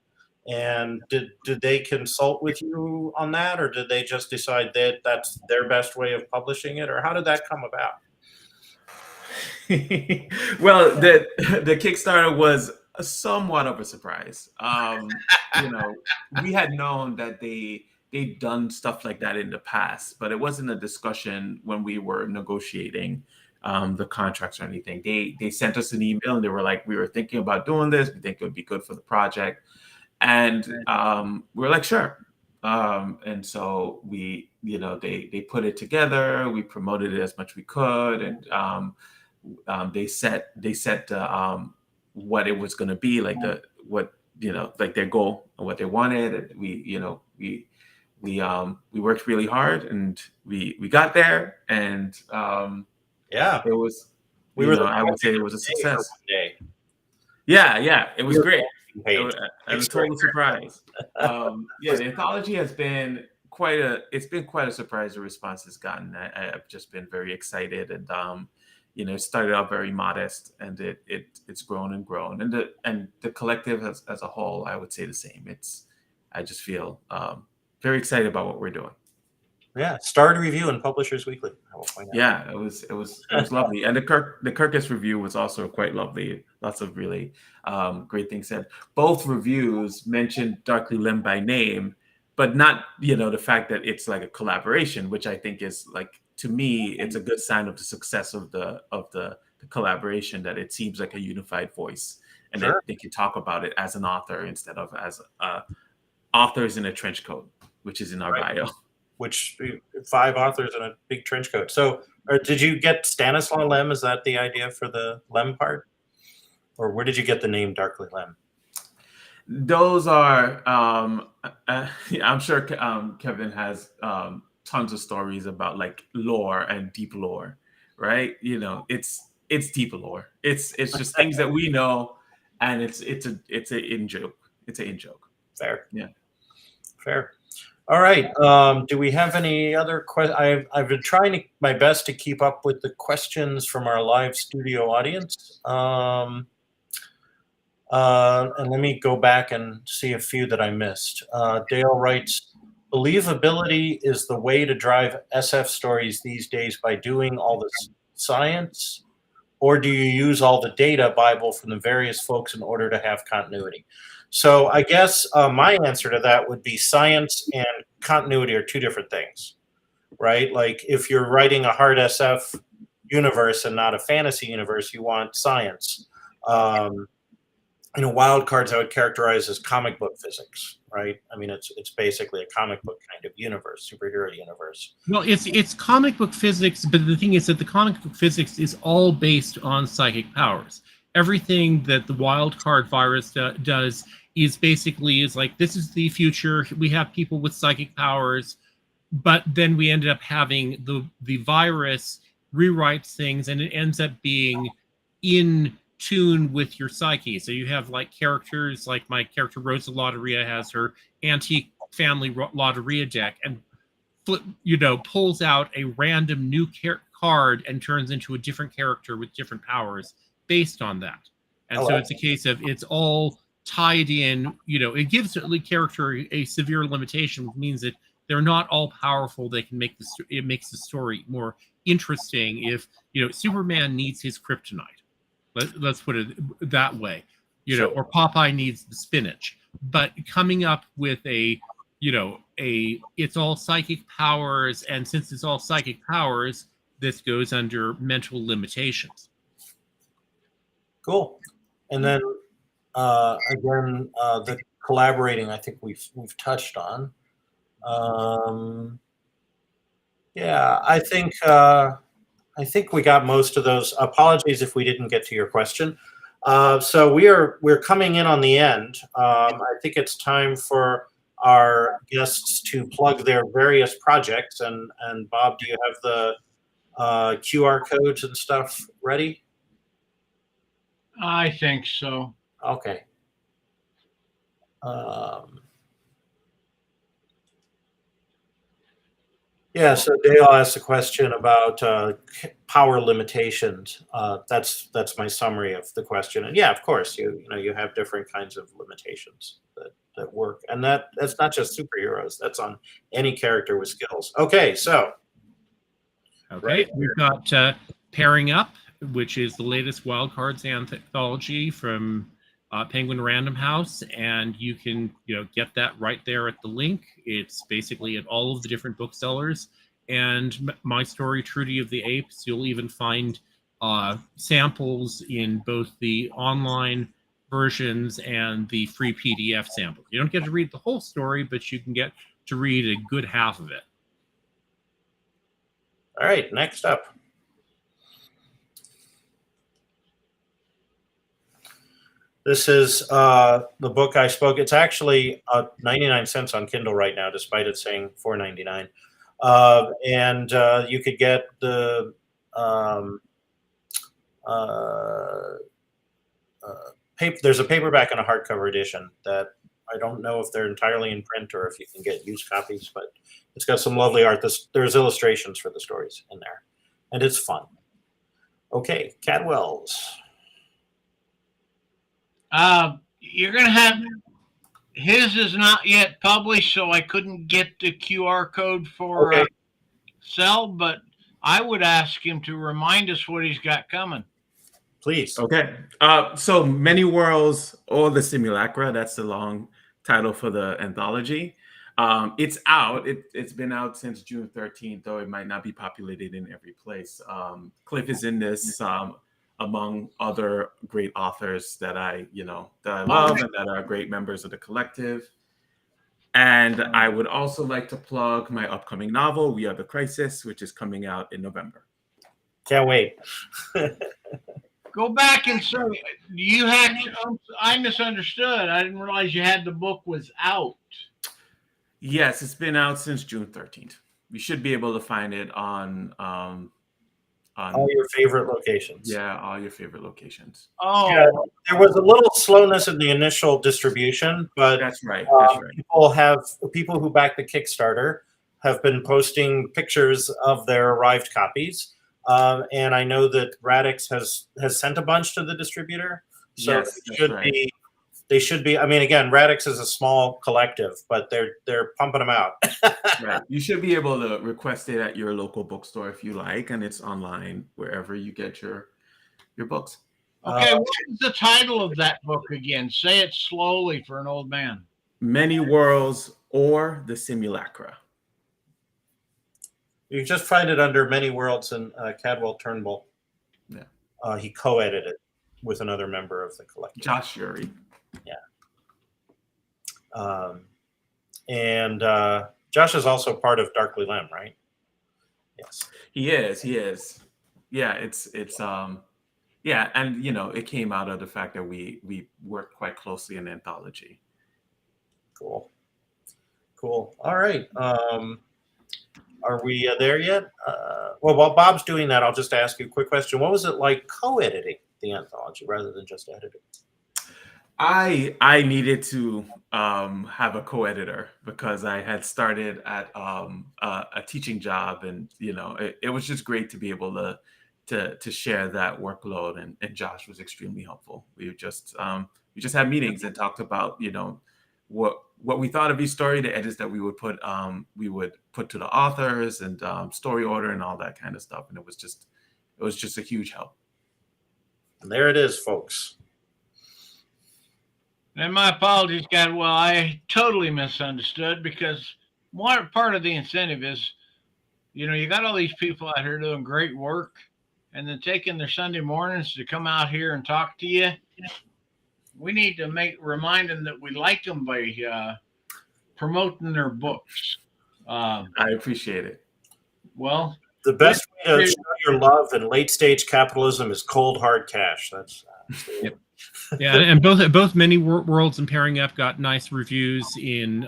And did they consult with you on that, or did they just decide that that's their best way of publishing it, or how did that come about? Well, the Kickstarter was somewhat of a surprise. We had known that they'd done stuff like that in the past, but it wasn't a discussion when we were negotiating the contracts or anything. They sent us an email, and they were like, we were thinking about doing this. We think it would be good for the project. And we're like, sure. And so they put it together. We promoted it as much as we could, and they set what it was going to be, like like their goal and what they wanted. And we worked really hard, and we got there, and it was. I would say it was a success. Yeah, it was great. A total surprise. The anthology has been quite a surprise, the response it's gotten. I've just been very excited, and it started out very modest, and it's grown and grown, and the collective as a whole, I would say the same. I just feel very excited about what we're doing. Yeah, starred review in Publishers Weekly. I will point out. Yeah, it was lovely, and the Kirkus review was also quite lovely. Lots of really great things said. Both reviews mentioned Darkly Limb by name, but not the fact that it's like a collaboration, which I think is, like, to me, it's a good sign of the success of the collaboration, that it seems like a unified voice, and that they can talk about it as an author instead of as authors in a trench coat, which is in our bio. Which 5 authors in a big trench coat. So, did you get Stanislaw Lem? Is that the idea for the Lem part, or where did you get the name Darkly Lem? Those are, I'm sure Kevin has tons of stories about, like, lore and deep lore, right? It's deep lore. It's just things that we know, and it's an in joke. It's an in joke. Fair. Yeah. Fair. All right. Do we have any other questions? I've been trying my best to keep up with the questions from our live studio audience. And let me go back and see a few that I missed. Dale writes, believability is the way to drive SF stories these days by doing all the science, or do you use all the data Bible from the various folks in order to have continuity? So I guess my answer to that would be science and continuity are two different things, right? Like if you're writing a hard SF universe and not a fantasy universe, you want science. Wild cards I would characterize as comic book physics, right? I mean, it's basically a comic book kind of universe, superhero universe. Well, it's comic book physics, but the thing is that the comic book physics is all based on psychic powers. Everything that the wild card virus does is basically like, this is the future. We have people with psychic powers, but then we ended up having the virus rewrites things, and it ends up being in tune with your psyche. So you have like characters like my character Rosa Lotteria has her antique family Lotteria deck and pulls out a random new card and turns into a different character with different powers based on that. And so it's a case of it's all tied in. It gives the character a severe limitation, which means that they're not all powerful. They can make it makes the story more interesting. If Superman needs his kryptonite, let's put it that way, Sure. Or Popeye needs the spinach. But coming up with it's all psychic powers, and since it's all psychic powers, this goes under mental limitations. Cool. And then again, the collaborating, I think we've touched on. Yeah, I think we got most of those. Apologies if we didn't get to your question. So we're coming in on the end. I think it's time for our guests to plug their various projects. And Bob, do you have the QR codes and stuff ready? I think so. Okay. Yeah, so Dale asked a question about power limitations. That's my summary of the question. And yeah, of course, you have different kinds of limitations that work, and that's not just superheroes. That's on any character with skills. Okay, so right, we've got Pairing Up, which is the latest Wild Cards anthology from Penguin Random House, and you can get that right there at the link. It's basically at all of the different booksellers. And My Story, Trudy of the Apes, you'll even find samples in both the online versions and the free PDF samples. You don't get to read the whole story, but you can get to read a good half of it. All right, next up. This is the book I spoke. It's actually 99 cents on Kindle right now, despite it saying $4.99. And you could get the there's a paperback and a hardcover edition that I don't know if they're entirely in print or if you can get used copies, but it's got some lovely art. There's illustrations for the stories in there, and it's fun. Okay, Caldwell's. You're going to have his is not yet published, so I couldn't get the QR code for sell, but I would ask him to remind us what he's got coming. Please. Okay. So Many Worlds or the Simulacra, that's the long title for the anthology. It's out. It's been out since June 13th, though it might not be populated in every place. Cliff is in this among other great authors that I love and that are great members of the collective. And I would also like to plug my upcoming novel, We Are the Crisis, which is coming out in November. Can't wait. Go back and say you had. I misunderstood. I didn't realize you had the book was out. Yes, it's been out since June 13th. You should be able to find it on all your favorite locations. Yeah, all your favorite locations. Oh, yeah, there was a little slowness in the initial distribution, but that's right. People who backed the Kickstarter have been posting pictures of their arrived copies, and I know that Radix has sent a bunch to the distributor, so yes, they should be. I mean, again, Radix is a small collective, but they're pumping them out. Right. You should be able to request it at your local bookstore if you like, and it's online wherever you get your books. Okay, what is the title of that book again? Say it slowly for an old man. Many Worlds or the Simulacra. You just find it under Many Worlds, and Caldwell Turnbull. Yeah. He co-edited it with another member of the collective. Josh Yuri. Yeah. And Josh is also part of Darkly Lem, right? Yes. He is. Yeah, it's yeah, and it came out of the fact that we worked quite closely in anthology. Cool. All right. Are we there yet? Well, while Bob's doing that, I'll just ask you a quick question. What was it like co-editing the anthology rather than just editing? I needed to have a co-editor because I had started at a teaching job, and it was just great to be able to share that workload, and Josh was extremely helpful. We just had meetings and talked about what we thought of each story, the edits that we would put to the authors, and story order and all that kind of stuff, and it was just a huge help. And there it is, folks. And my apologies, Caldwell. I totally misunderstood, because one part of the incentive is, you got all these people out here doing great work, and then taking their Sunday mornings to come out here and talk to you. We need to remind them that we like them by promoting their books. I appreciate it. Well, the best way to show your love in late stage capitalism is cold hard cash. That's yep. Yeah, and both Many Worlds and Pairing Up got nice reviews in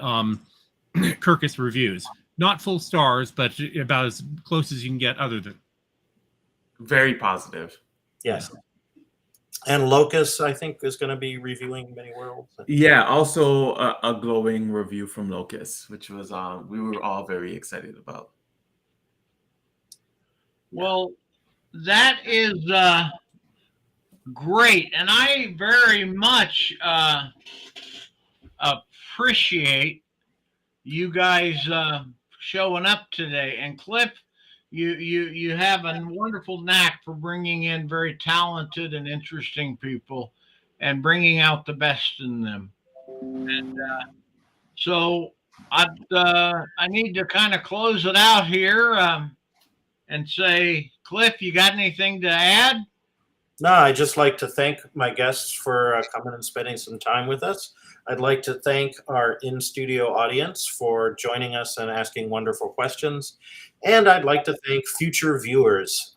Kirkus reviews. Not full stars, but about as close as you can get. Other than very positive. Yes. And Locus, I think, is going to be reviewing Many Worlds. Yeah, also a glowing review from Locus, which was we were all very excited about. Well, that is great, and I very much appreciate you guys showing up today. And Cliff, you have a wonderful knack for bringing in very talented and interesting people and bringing out the best in them. And so I need to kind of close it out here and say, Cliff, you got anything to add? No, I'd just like to thank my guests for coming and spending some time with us. I'd like to thank our in-studio audience for joining us and asking wonderful questions. And I'd like to thank future viewers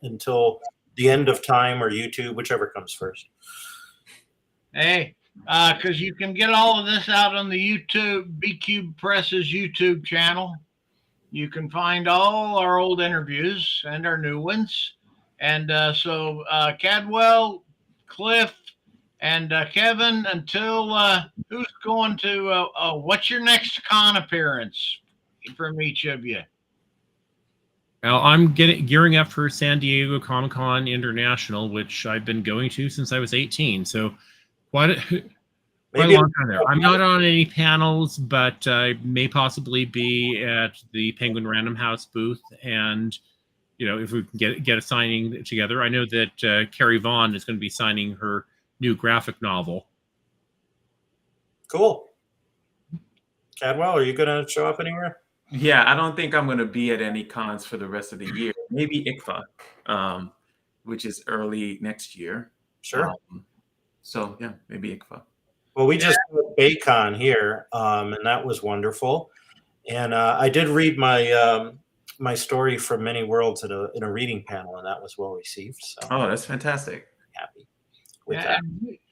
until the end of time, or YouTube, whichever comes first. Hey, because you can get all of this out on the YouTube, B-Cube Press's YouTube channel. You can find all our old interviews and our new ones. And so Caldwell, Cliff, and Kevin, until who's going to, what's your next con appearance from each of you? Well, I'm gearing up for San Diego Comic-Con International, which I've been going to since I was 18. So quite a long time there. I'm not on any panels, but I may possibly be at the Penguin Random House booth. And, if we can get a signing together. I know that Carrie Vaughn is going to be signing her new graphic novel. Cool. Caldwell, are you going to show up anywhere? Yeah, I don't think I'm going to be at any cons for the rest of the year. Maybe ICFA, which is early next year. Sure. So, yeah, maybe ICFA. Well, we just did BayCon here, and that was wonderful. And I did read my story from Many Worlds in a reading panel, and that was well received. So oh, that's fantastic. Happy with that.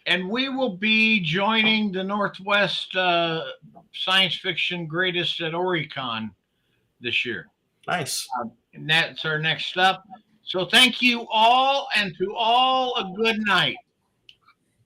And we will be joining the Northwest Science Fiction Greatest at Oricon this year. Nice. And that's our next step. So thank you all, and to all a good night.